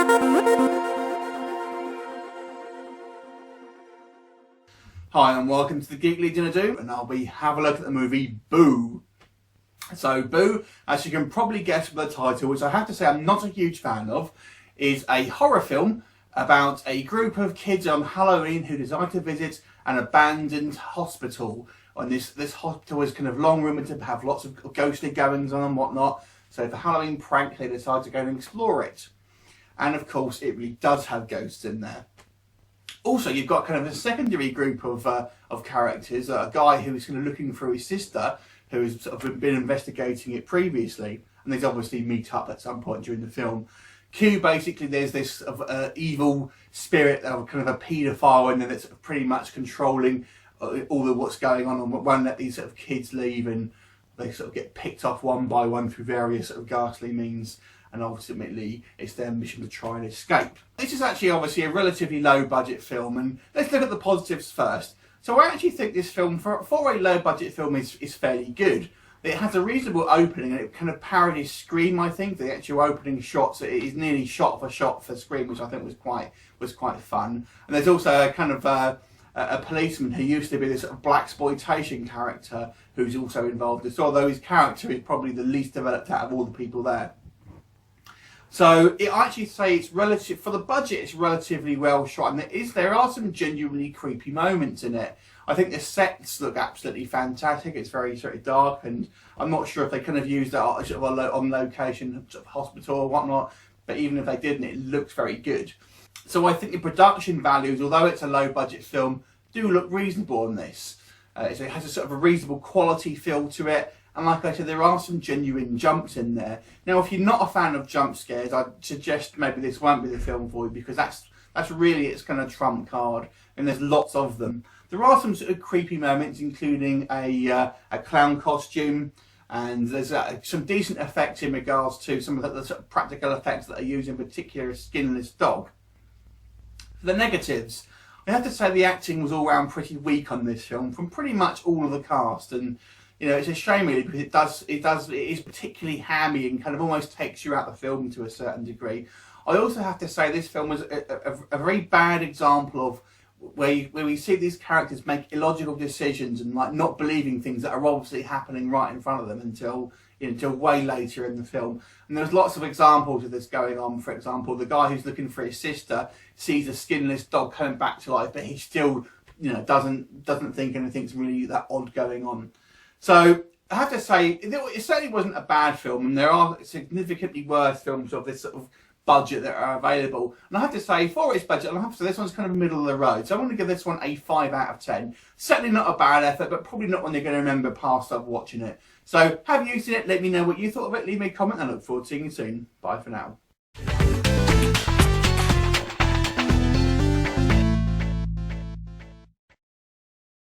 Hi and welcome to the Geek Legion of Doom, and I'll be having a look at the movie Boo. So Boo, as you can probably guess from the title, which I have to say I'm not a huge fan of, is a horror film about a group of kids on Halloween who decide to visit an abandoned hospital. And this hospital is kind of long rumoured to have lots of ghostly goings on and whatnot. So for Halloween prank, they decide to go and explore it. And of course, it really does have ghosts in there. Also, you've got kind of a secondary group of characters, a guy who is kind of looking for his sister, who has sort of been investigating it previously, and they obviously meet up at some point during the film. Q, basically, there's this evil spirit of kind of a paedophile, and then it's pretty much controlling all of what's going on, and won't let these sort of kids leave, and they sort of get picked off one by one through various sort of ghastly means. And ultimately it's their mission to try and escape. This is actually obviously a relatively low budget film, and let's look at the positives first. So I actually think this film, for a low budget film, is fairly good. It has a reasonable opening, and it kind of parodies Scream, I think. The actual opening shots, it is nearly shot for shot for Scream, which I think was quite fun. And there's also a kind of a policeman who used to be this sort of blaxploitation character who's also involved in this, although his character is probably the least developed out of all the people there. So I actually say it's relative, for the budget, it's relatively well shot, and there are some genuinely creepy moments in it. I think the sets look absolutely fantastic. It's very sort of dark, and I'm not sure if they kind of used that sort of on location sort of hospital or whatnot, but even if they didn't, it looks very good. So I think the production values, although it's a low budget film, do look reasonable on this. So it has a sort of a reasonable quality feel to it. And like I said, there are some genuine jumps in there. Now, if you're not a fan of jump scares, I'd suggest maybe this won't be the film for you, because that's really its kind of trump card, and there's lots of them. There are some sort of creepy moments, including a clown costume, and there's some decent effects in regards to some of the sort of practical effects that are used, in particular a skinless dog. For the negatives, I have to say the acting was all round pretty weak on this film from pretty much all of the cast, and you know, it's a shame really, because it is particularly hammy and kind of almost takes you out of the film to a certain degree. I also have to say this film was a very bad example of where we see these characters make illogical decisions and like not believing things that are obviously happening right in front of them until way later in the film. And there's lots of examples of this going on. For example, the guy who's looking for his sister sees a skinless dog coming back to life, but he still, you know, doesn't think anything's really that odd going on. So I have to say, it certainly wasn't a bad film, and there are significantly worse films of this sort of budget that are available. And I have to say, for its budget, I have to say this one's kind of middle of the road. So I'm going to give this one a 5 out of 10. Certainly not a bad effort, but probably not one you're going to remember past of watching it. So have you seen it? Let me know what you thought of it. Leave me a comment, and I look forward to seeing you soon. Bye for now.